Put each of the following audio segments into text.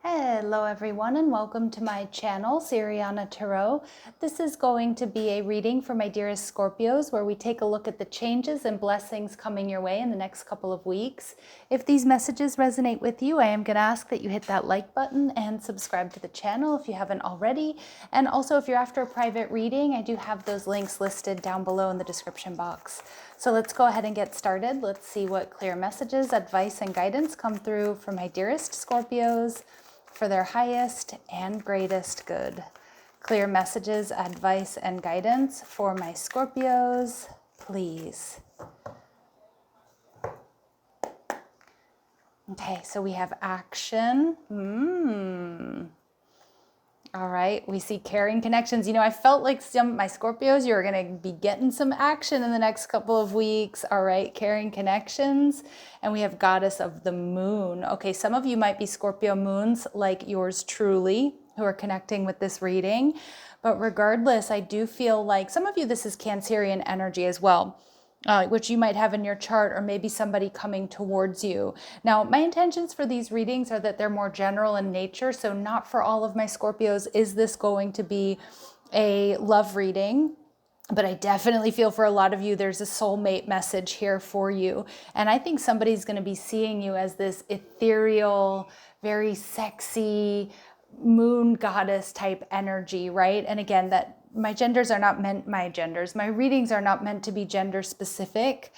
Hello everyone and welcome to my channel, Siriana Tarot. This is going to be a reading for my dearest Scorpios where we take a look at the changes and blessings coming your way in the next couple of weeks. If these messages resonate with you, I am going to ask that you hit that like button and subscribe to the channel if you haven't already. And also if you're after a private reading, I do have those links listed down below in the description box. So let's go ahead and get started. Let's see what clear messages, advice, and guidance come through for my dearest Scorpios for their highest and greatest good. Clear messages, advice, and guidance for my Scorpios, please. Okay, so we have action. All right, we see caring connections. You know, I felt like some of my Scorpios, you're going to be getting some action in the next couple of weeks. All right, caring connections. And we have Goddess of the Moon. Okay, some of you might be Scorpio moons like yours truly who are connecting with this reading. But regardless, I do feel like some of you, this is Cancerian energy as well. Which you might have in your chart, or maybe somebody coming towards you. Now, my intentions for these readings are that they're more general in nature, so not for all of my Scorpios is this going to be a love reading. But I definitely feel for a lot of you, there's a soulmate message here for you. And I think somebody's going to be seeing you as this ethereal, very sexy, moon goddess type energy, right? And again, that my readings are not meant to be gender specific.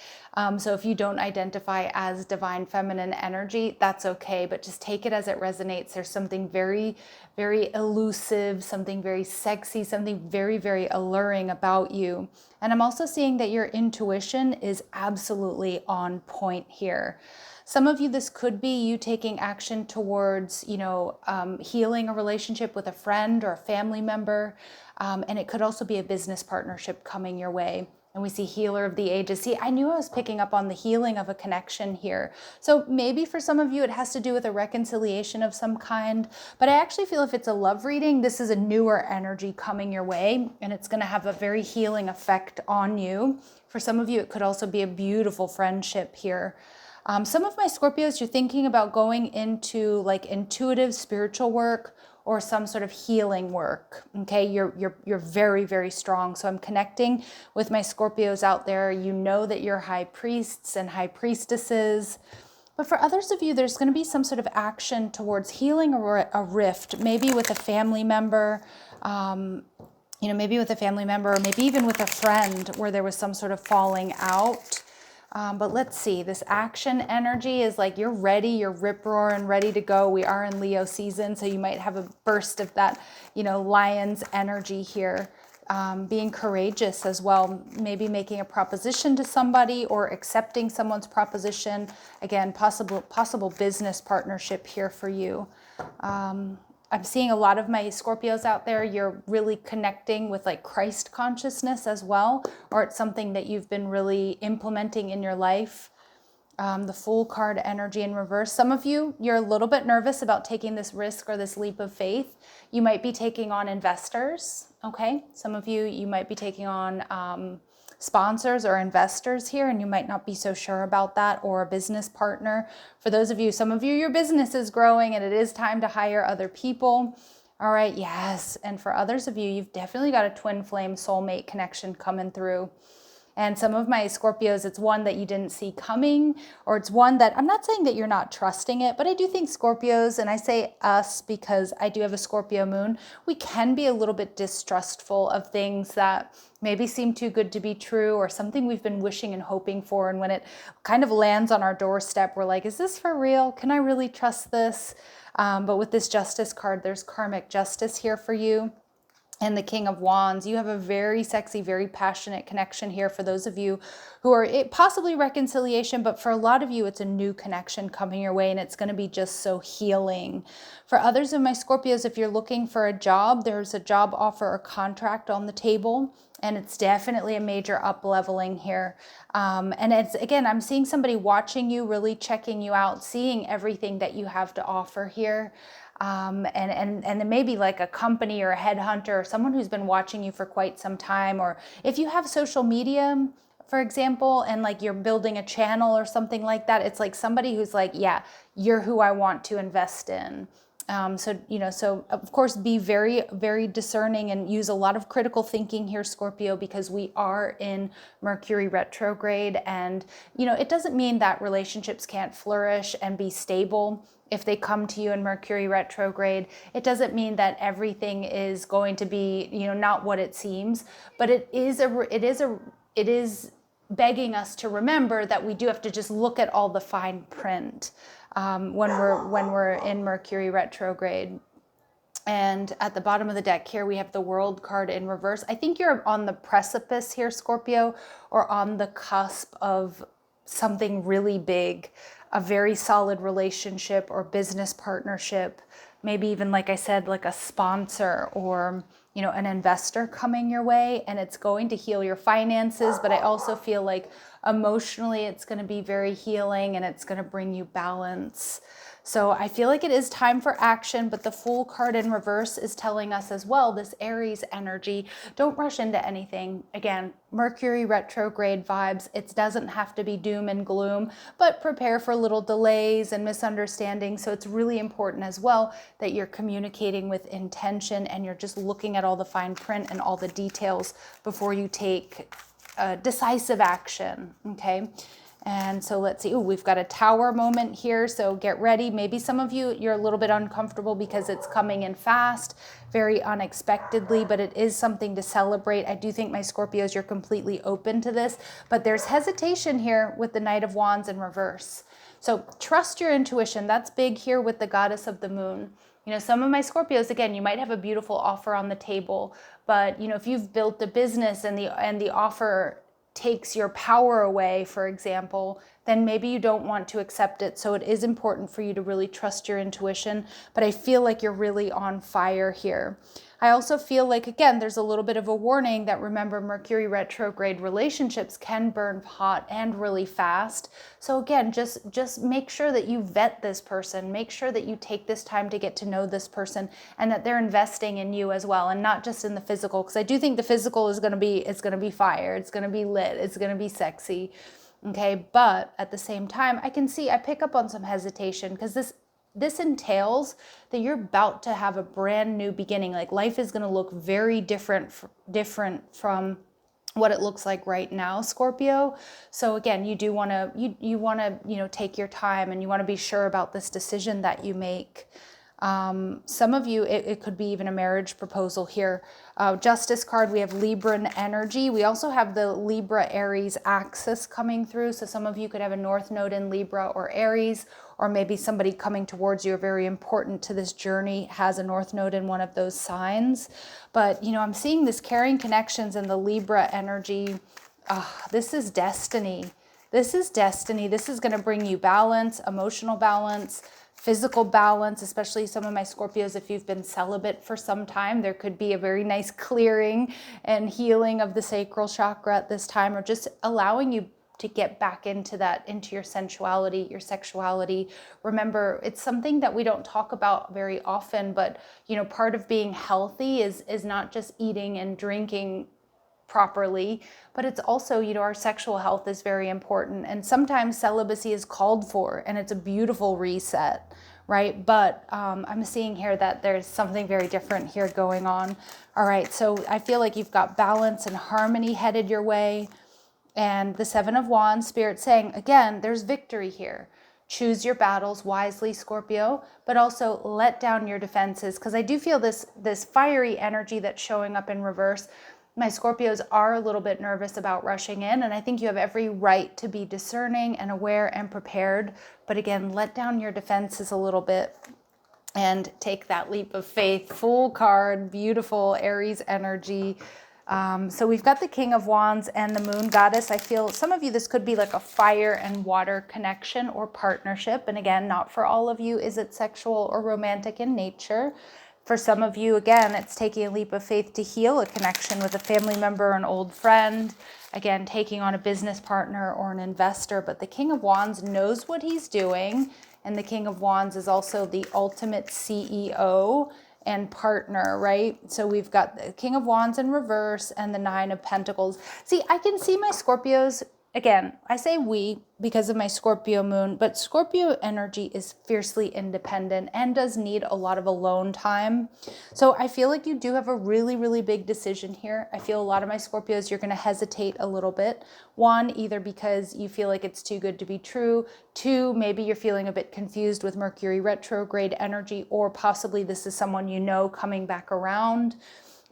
So if you don't identify as divine feminine energy, that's okay, but just take it as it resonates. There's something very, very elusive, something very sexy, something very, very alluring about you. And I'm also seeing that your intuition is absolutely on point here. Some of you, this could be you taking action towards, healing a relationship with a friend or a family member. And it could also be a business partnership coming your way. And we see healer of the ages. See, I knew I was picking up on the healing of a connection here. So maybe for some of you, it has to do with a reconciliation of some kind. But I actually feel if it's a love reading, this is a newer energy coming your way. And it's going to have a very healing effect on you. For some of you, it could also be a beautiful friendship here. Some of my Scorpios, you're thinking about going into like intuitive spiritual work or some sort of healing work. Okay, you're very, very strong. So I'm connecting with my Scorpios out there. You know that you're high priests and high priestesses. But for others of you, there's going to be some sort of action towards healing a rift, maybe with a family member, maybe with a family member, or maybe even with a friend where there was some sort of falling out. But let's see, this action energy is like you're ready, you're rip-roaring, ready to go. We are in Leo season, so you might have a burst of that, lion's energy here. Being courageous as well, maybe making a proposition to somebody or accepting someone's proposition. Again, possible business partnership here for you. I'm seeing a lot of my Scorpios out there, you're really connecting with like Christ consciousness as well, or it's something that you've been really implementing in your life. The Fool card energy in reverse. Some of you, you're a little bit nervous about taking this risk or this leap of faith. You might be taking on investors, okay? Some of you, you might be taking on sponsors or investors here, and you might not be so sure about that, or a business partner. For those of you, some of you, your business is growing and it is time to hire other people. All right, yes. And for others of you, you've definitely got a twin flame soulmate connection coming through. And some of my Scorpios, it's one that you didn't see coming, or it's one that, I'm not saying that you're not trusting it, but I do think Scorpios, and I say us because I do have a Scorpio moon, we can be a little bit distrustful of things that maybe seem too good to be true, or something we've been wishing and hoping for. And when it kind of lands on our doorstep, we're like, is this for real? Can I really trust this? But with this Justice card, there's karmic justice here for you. And the King of Wands, you have a very sexy, very passionate connection here for those of you who are possibly reconciliation, but for a lot of you, it's a new connection coming your way, and it's going to be just so healing. For others of my Scorpios, if you're looking for a job, there's a job offer or contract on the table, and it's definitely a major up-leveling here. And it's, again, I'm seeing somebody watching you, really checking you out, seeing everything that you have to offer here. And then maybe like a company or a headhunter or someone who's been watching you for quite some time. Or if you have social media, for example, and like you're building a channel or something like that, it's like somebody who's like, yeah, you're who I want to invest in. So of course, be very, very discerning and use a lot of critical thinking here, Scorpio, because we are in Mercury retrograde. And, it doesn't mean that relationships can't flourish and be stable if they come to you in Mercury retrograde. It doesn't mean that everything is going to be, not what it seems, but it is begging us to remember that we do have to just look at all the fine print when we're in Mercury retrograde. And at the bottom of the deck here, we have the World card in reverse. I think you're on the precipice here, Scorpio, or on the cusp of something really big, a very solid relationship or business partnership, maybe even, like I said, like a sponsor or an investor coming your way, and it's going to heal your finances. But I also feel like emotionally it's going to be very healing, and it's going to bring you balance. So I feel like it is time for action, but the Fool card in reverse is telling us as well, this Aries energy, don't rush into anything. Again, Mercury retrograde vibes. It doesn't have to be doom and gloom, but prepare for little delays and misunderstandings. So it's really important as well that you're communicating with intention and you're just looking at all the fine print and all the details before you take decisive action, okay? And so let's see. Ooh, we've got a Tower moment here. So get ready. Maybe some of you, you're a little bit uncomfortable because it's coming in fast, very unexpectedly, but it is something to celebrate. I do think, my Scorpios, you're completely open to this, but there's hesitation here with the Knight of Wands in reverse. So trust your intuition. That's big here with the Goddess of the Moon. Some of my Scorpios, again, you might have a beautiful offer on the table, but if you've built a business and the offer takes your power away, for example, then maybe you don't want to accept it. So it is important for you to really trust your intuition, but I feel like you're really on fire here. I also feel like, again, there's a little bit of a warning that, remember, Mercury retrograde relationships can burn hot and really fast. So again, just make sure that you vet this person. Make sure that you take this time to get to know this person and that they're investing in you as well, and not just in the physical, because I do think the physical is going to be fire. It's going to be lit. It's going to be sexy. Okay. But at the same time, I pick up on some hesitation, because this entails that you're about to have a brand new beginning. Like, life is going to look very different from what it looks like right now, Scorpio. So again, you do want to, take your time, and you want to be sure about this decision that you make. Some of you, it could be even a marriage proposal here. Justice card, we have Libran energy. We also have the Libra Aries axis coming through. So some of you could have a North Node in Libra or Aries, or maybe somebody coming towards you, very important to this journey, has a North Node in one of those signs. But, I'm seeing this carrying connections in the Libra energy. This is destiny. This is destiny. This is going to bring you balance, emotional balance, physical balance, especially some of my Scorpios. If you've been celibate for some time, there could be a very nice clearing and healing of the sacral chakra at this time, or just allowing you to get back into your sensuality, your sexuality. Remember, it's something that we don't talk about very often, but part of being healthy is not just eating and drinking properly, but it's also, our sexual health is very important. And sometimes celibacy is called for, and it's a beautiful reset, right? But I'm seeing here that there's something very different here going on. All right, so I feel like you've got balance and harmony headed your way. And the Seven of Wands, Spirit saying, again, there's victory here. Choose your battles wisely, Scorpio, but also let down your defenses, because I do feel this fiery energy that's showing up in reverse. My Scorpios are a little bit nervous about rushing in, and I think you have every right to be discerning and aware and prepared. But again, let down your defenses a little bit and take that leap of faith. Fool card, beautiful Aries energy. So we've got the King of Wands and the Moon Goddess. I feel some of you, this could be like a fire and water connection or partnership. And again, not for all of you is it sexual or romantic in nature. For some of you, again, it's taking a leap of faith to heal a connection with a family member or an old friend. Again, taking on a business partner or an investor. But the King of Wands knows what he's doing. And the King of Wands is also the ultimate CEO and partner, right? So we've got the King of Wands in reverse and the Nine of Pentacles. See, I can see my Scorpios again, I say we because of my Scorpio moon, but Scorpio energy is fiercely independent and does need a lot of alone time. So I feel like you do have a really, really big decision here. I feel a lot of my Scorpios, you're going to hesitate a little bit. One, either because you feel like it's too good to be true. Two, maybe you're feeling a bit confused with Mercury retrograde energy, or possibly this is someone you know coming back around.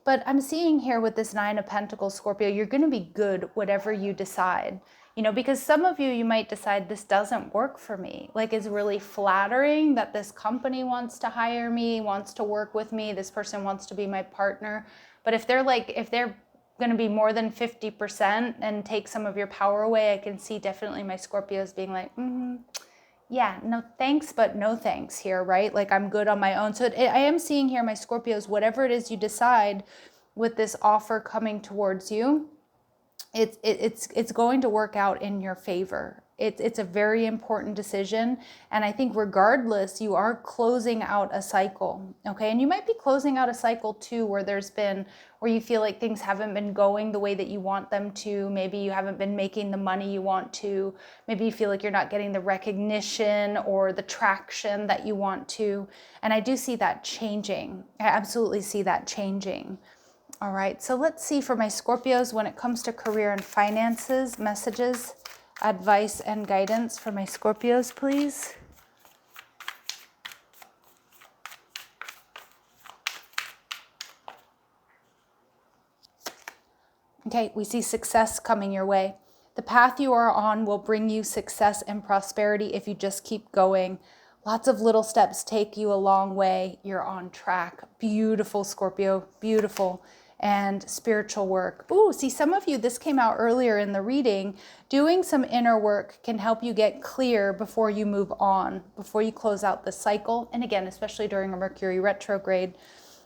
But I'm seeing here with this Nine of Pentacles, Scorpio, you're going to be good whatever you decide. You know, because some of you might decide this doesn't work for me. Like, it's really flattering that this company wants to hire me, wants to work with me, this person wants to be my partner. But if they're going to be more than 50% and take some of your power away, I can see definitely my Scorpios being like, yeah, no thanks, but no thanks here, right? Like, I'm good on my own. So I am seeing here, my Scorpios, whatever it is you decide with this offer coming towards you, it's going to work out in your favor. It's a very important decision. And I think regardless, you are closing out a cycle, okay? And you might be closing out a cycle too, where you feel like things haven't been going the way that you want them to. Maybe you haven't been making the money you want to. Maybe you feel like you're not getting the recognition or the traction that you want to. And I do see that changing. I absolutely see that changing. All right, so let's see for my Scorpios when it comes to career and finances, messages, advice, and guidance for my Scorpios, please. Okay, we see success coming your way. The path you are on will bring you success and prosperity if you just keep going. Lots of little steps take you a long way. You're on track. Beautiful, Scorpio, beautiful. And spiritual work. Ooh, see, some of you, this came out earlier in the reading. Doing some inner work can help you get clear before you move on, before you close out the cycle. And again, especially during a Mercury retrograde,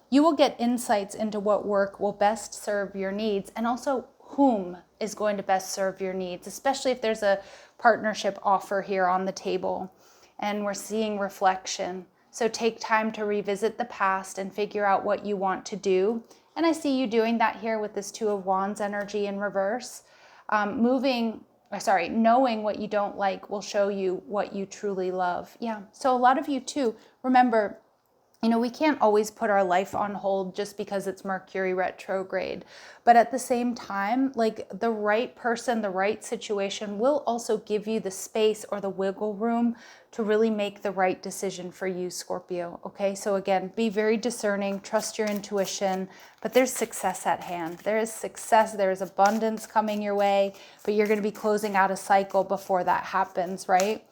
you will get insights into what work will best serve your needs, and also whom is going to best serve your needs, especially if there's a partnership offer here on the table. And we're seeing reflection. So take time to revisit the past and figure out what you want to do. And I see you doing that here with this Two of Wands energy in reverse. Knowing what you don't like will show you what you truly love. Yeah, so a lot of you too, remember, we can't always put our life on hold just because it's Mercury retrograde. But at the same time, like, the right person, the right situation will also give you the space or the wiggle room to really make the right decision for you, Scorpio. Okay, so again, be very discerning, trust your intuition, but there's success at hand. There is success, there is abundance coming your way, but you're going to be closing out a cycle before that happens, right?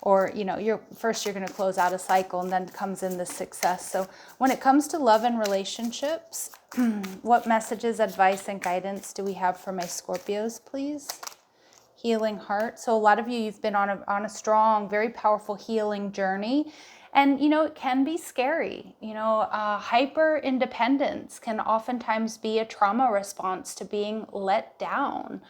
Or, you're going to close out a cycle and then comes in the success. So when it comes to love and relationships, what messages, advice, and guidance do we have for my Scorpios, please? Healing heart. So a lot of you, you've been on a strong, very powerful healing journey. And, it can be scary. Hyper independence can oftentimes be a trauma response to being let down,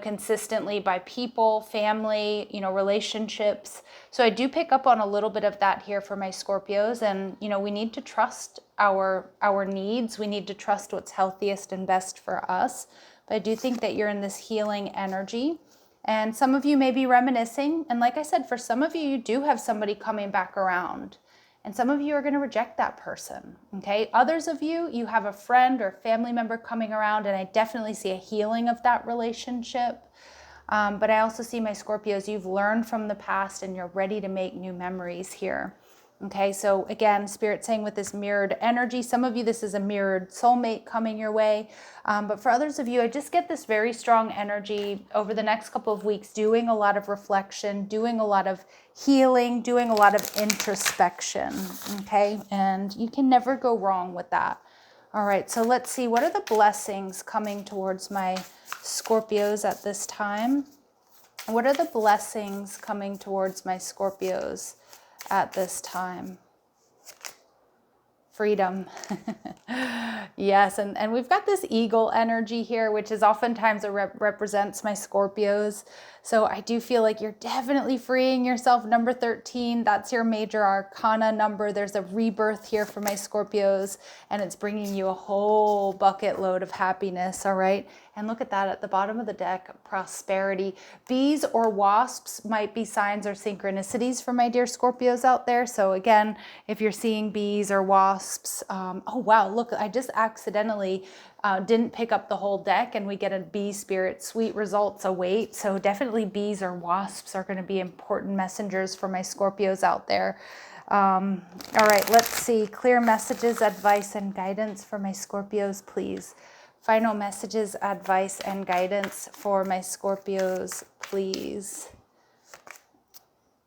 consistently by people, family, relationships. So I do pick up on a little bit of that here for my Scorpios. And, we need to trust our needs. We need to trust what's healthiest and best for us. But I do think that you're in this healing energy. And some of you may be reminiscing. And like I said, for some of you, you do have somebody coming back around. And some of you are going to reject that person, okay? Others of you, you have a friend or family member coming around, and I definitely see a healing of that relationship. But I also see my Scorpios, you've learned from the past and you're ready to make new memories here. Okay, so again, Spirit saying with this mirrored energy, some of you, this is a mirrored soulmate coming your way. But for others of you, I just get this very strong energy over the next couple of weeks, doing a lot of reflection, doing a lot of healing, doing a lot of introspection. Okay, and you can never go wrong with that. All right, so let's see, what are the blessings coming towards my Scorpios at this time? What are the blessings coming towards my Scorpios at this time? Freedom. Yes, and we've got this eagle energy here, which is oftentimes represents my Scorpios. So I do feel like you're definitely freeing yourself. Number 13, that's your major arcana number. There's a rebirth here for my Scorpios, and it's bringing you a whole bucket load of happiness, all right? And look at that at the bottom of the deck, prosperity. Bees or wasps might be signs or synchronicities for my dear Scorpios out there. So again, if you're seeing bees or wasps, oh wow, look, I just accidentally didn't pick up the whole deck, and we get a bee spirit. Sweet results await. So definitely bees or wasps are going to be important messengers for my Scorpios out there. All right, let's see. Clear messages, advice, and guidance for my Scorpios, please. Final messages, advice, and guidance for my Scorpios, please.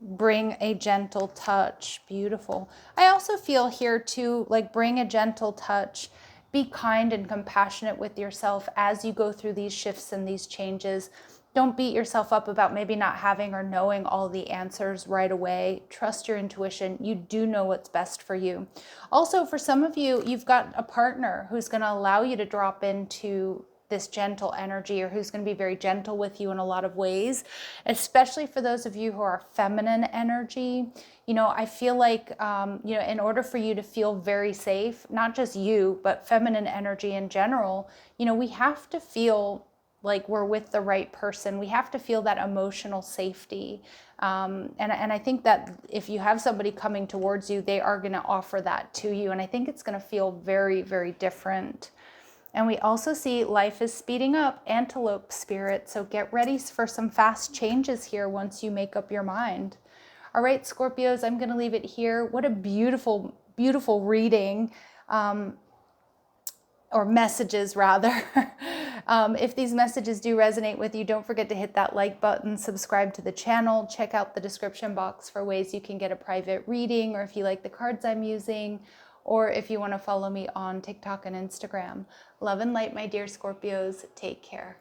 Bring a gentle touch. Beautiful. I also feel here too, like bring a gentle touch. Be kind and compassionate with yourself as you go through these shifts and these changes. Don't beat yourself up about maybe not having or knowing all the answers right away. Trust your intuition. You do know what's best for you. Also, for some of you, you've got a partner who's going to allow you to drop into this gentle energy, or who's going to be very gentle with you in a lot of ways, especially for those of you who are feminine energy. You know, I feel like, you know, in order for you to feel very safe, not just you, but feminine energy in general, you know, we have to feel like we're with the right person. We have to feel that emotional safety. And I think that if you have somebody coming towards you, they are going to offer that to you. And I think it's going to feel very, very different. And we also see life is speeding up, antelope spirit. So get ready for some fast changes here once you make up your mind. All right, Scorpios, I'm going to leave it here. What a beautiful, beautiful reading. Or messages rather. If these messages do resonate with you, don't forget to hit that like button, subscribe to the channel, check out the description box for ways you can get a private reading, or if you like the cards I'm using, or if you want to follow me on TikTok and Instagram. Love and light, my dear Scorpios. Take care.